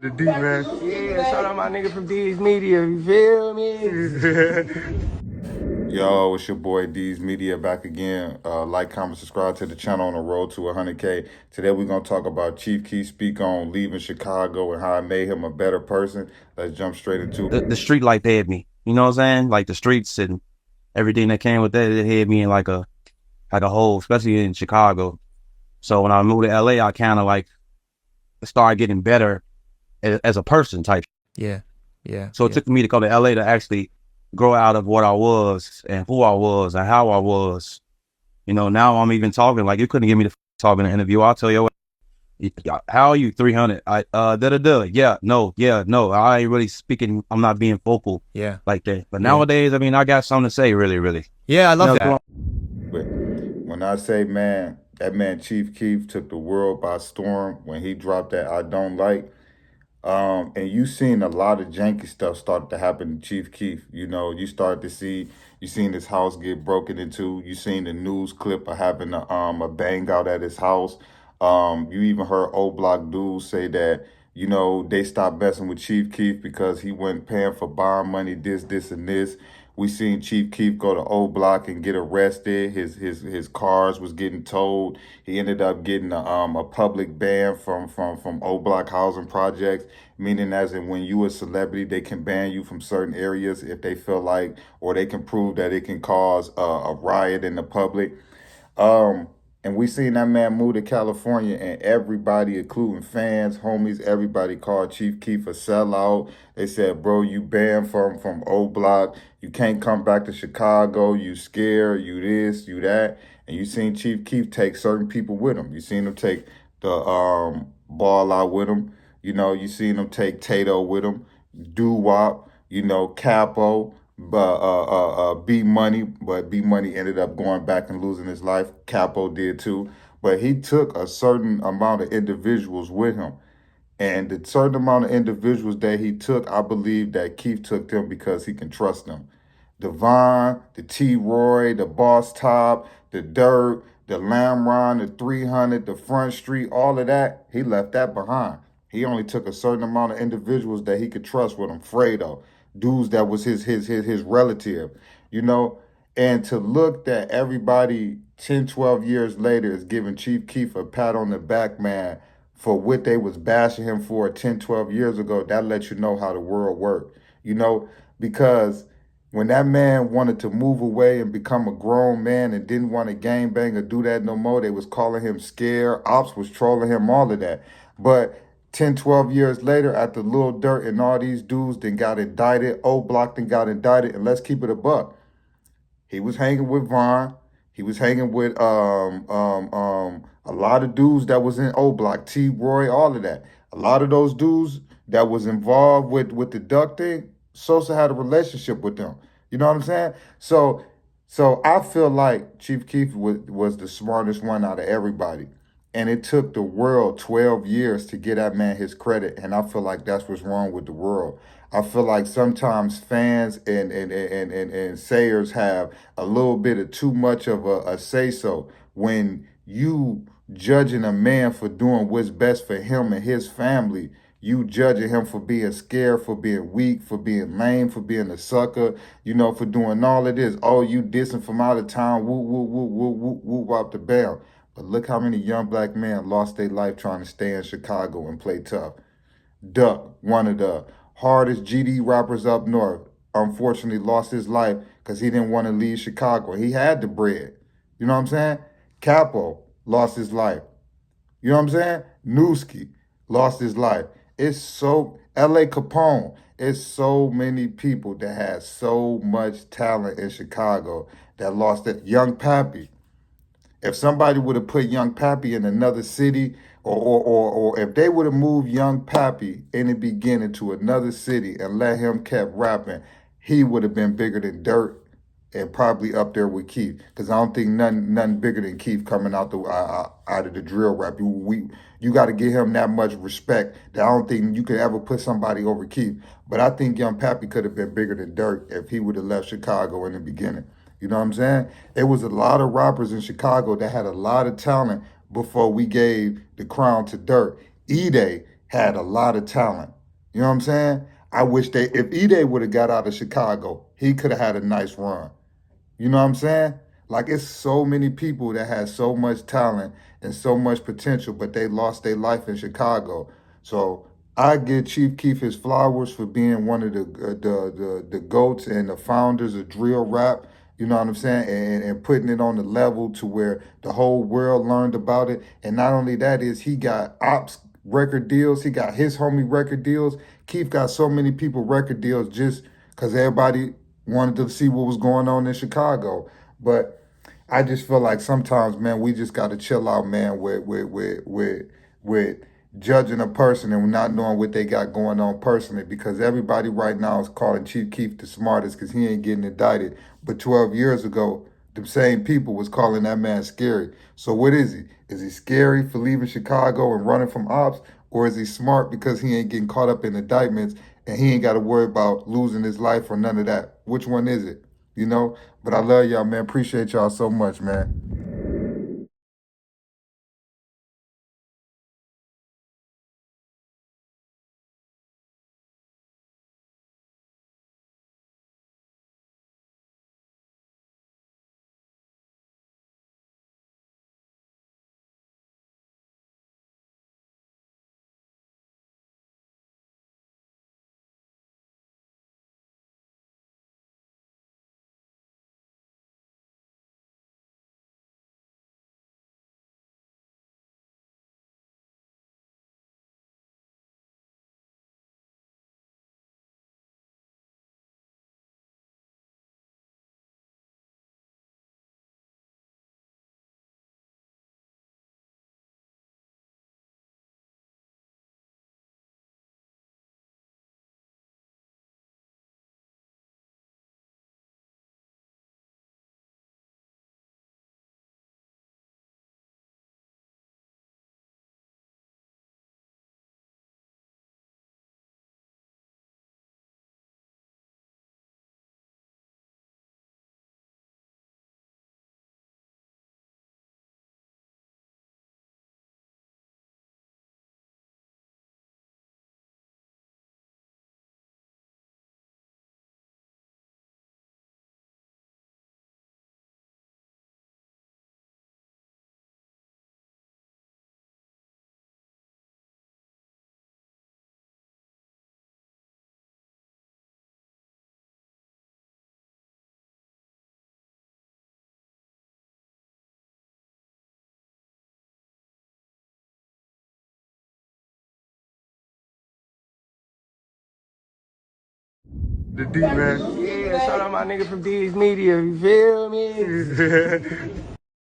The D, man. Yeah, shout out my nigga from D's Media, you feel me? Yo, it's your boy D's Media back again. Like, comment, subscribe to the channel on the road to 100K. Today we're going to talk about Chief Keef speak on leaving Chicago and how it made him a better person. Let's jump straight into it. The street life had me. You know what I'm saying? Like the streets and everything that came with that, it had me in like a whole, especially in Chicago. So when I moved to LA, I kind of like started getting better as a person type. Yeah, yeah. So it took me to come to LA to actually grow out of what I was and who I was and how I was. You know, now I'm even talking like you couldn't get me to talk in an interview. I'll tell you what. How are you? 300. Yeah, no. I ain't really speaking. I'm not being vocal. Yeah. Like that. But nowadays, I mean, I got something to say. Really. Yeah, I love that. But when I say, man, that man Chief Keef took the world by storm when he dropped that I Don't Like. And you seen a lot of janky stuff start to happen to Chief Keef. You know, you seen his house get broken into. You seen the news clip of having a bang out at his house. You even heard old block dudes say that, you know, they stopped messing with Chief Keef because he wasn't paying for bond money, this, and this. We seen Chief Keef go to old block and get arrested. His cars was getting towed. He ended up getting a public ban from old block housing projects, meaning as in when you a celebrity, they can ban you from certain areas if they feel like, or they can prove that it can cause a riot in the public. And we seen that man move to California, and everybody, including fans, homies, everybody called Chief Keef a sellout. They said, bro, you banned from O Block. You can't come back to Chicago. You scared, you this, you that. And you seen Chief Keef take certain people with him. You seen him take the ball out with him. You know, you seen him take Tato with him, Doo-Wop, you know, Capo, but B Money, but B Money ended up going back and losing his life. Capo did too. But he took a certain amount of individuals with him. And the certain amount of individuals that he took, I believe that Keith took them because he can trust them. Devon, the T-Roy, the Boss Top, the Dirt, the Lamron, the 300, the Front Street, all of that, he left that behind. He only took a certain amount of individuals that he could trust with him. Fredo, dudes that was his relative, you know. And to look that everybody 10, 12 years later is giving Chief Keef a pat on the back, man, for what they was bashing him for 10, 12 years ago, that lets you know how the world worked, you know, because when that man wanted to move away and become a grown man and didn't want to gang bang or do that no more, they was calling him scared. Ops was trolling him, all of that. But 10, 12 years later, after Lil Durk and all these dudes then got indicted, O Block then got indicted, and let's keep it a buck. He was hanging with Vaughn. He was hanging with a lot of dudes that was in O Block, T-Roy, all of that. A lot of those dudes that was involved with the duck thing, Sosa had a relationship with them. You know what I'm saying? So I feel like Chief Keef was the smartest one out of everybody. And it took the world 12 years to get that man his credit. And I feel like that's what's wrong with the world. I feel like sometimes fans and sayers have a little bit of too much of a say-so when you judging a man for doing what's best for him and his family. You judging him for being scared, for being weak, for being lame, for being a sucker, you know, for doing all of this. Oh, you dissing from out of town, woo, woo, woo, woo, woo, woo, wop the bell. But look how many young black men lost their life trying to stay in Chicago and play tough. Duck, one of the hardest GD rappers up north, unfortunately lost his life because he didn't want to leave Chicago. He had the bread. You know what I'm saying? Capo lost his life. You know what I'm saying? Newski lost his life. It's so, L.A. Capone, it's so many people that had so much talent in Chicago that lost it. Young Pappy. If somebody would have put Young Pappy in another city, or if they would have moved Young Pappy in the beginning to another city and let him kept rapping, he would have been bigger than Dirt and probably up there with Keef. Because I don't think nothing bigger than Keef coming out of the drill rap. You got to give him that much respect that I don't think you could ever put somebody over Keef. But I think Young Pappy could have been bigger than Dirt if he would have left Chicago in the beginning. You know what I'm saying? There was a lot of rappers in Chicago that had a lot of talent before we gave the crown to Dirt. E-Day had a lot of talent. You know what I'm saying? I wish if Ide would have got out of Chicago, he could have had a nice run. You know what I'm saying? Like it's so many people that had so much talent and so much potential, but they lost their life in Chicago. So I give Chief Keef his flowers for being one of the goats and the founders of drill rap. You know what I'm saying? And putting it on the level to where the whole world learned about it. And not only that is he got Ops record deals, he got his homie record deals. Keef got so many people record deals just because everybody wanted to see what was going on in Chicago. But I just feel like sometimes, man, we just got to chill out, man, with judging a person and not knowing what they got going on personally, because everybody right now is calling Chief Keef the smartest because he ain't getting indicted. But 12 years ago, the same people was calling that man scary. So what is he? Is he scary for leaving Chicago and running from ops? Or is he smart because he ain't getting caught up in indictments and he ain't got to worry about losing his life or none of that? Which one is it? You know? But I love y'all, man. Appreciate y'all so much, man. The D, man. Yeah, shout out my nigga from D's Media, you feel me?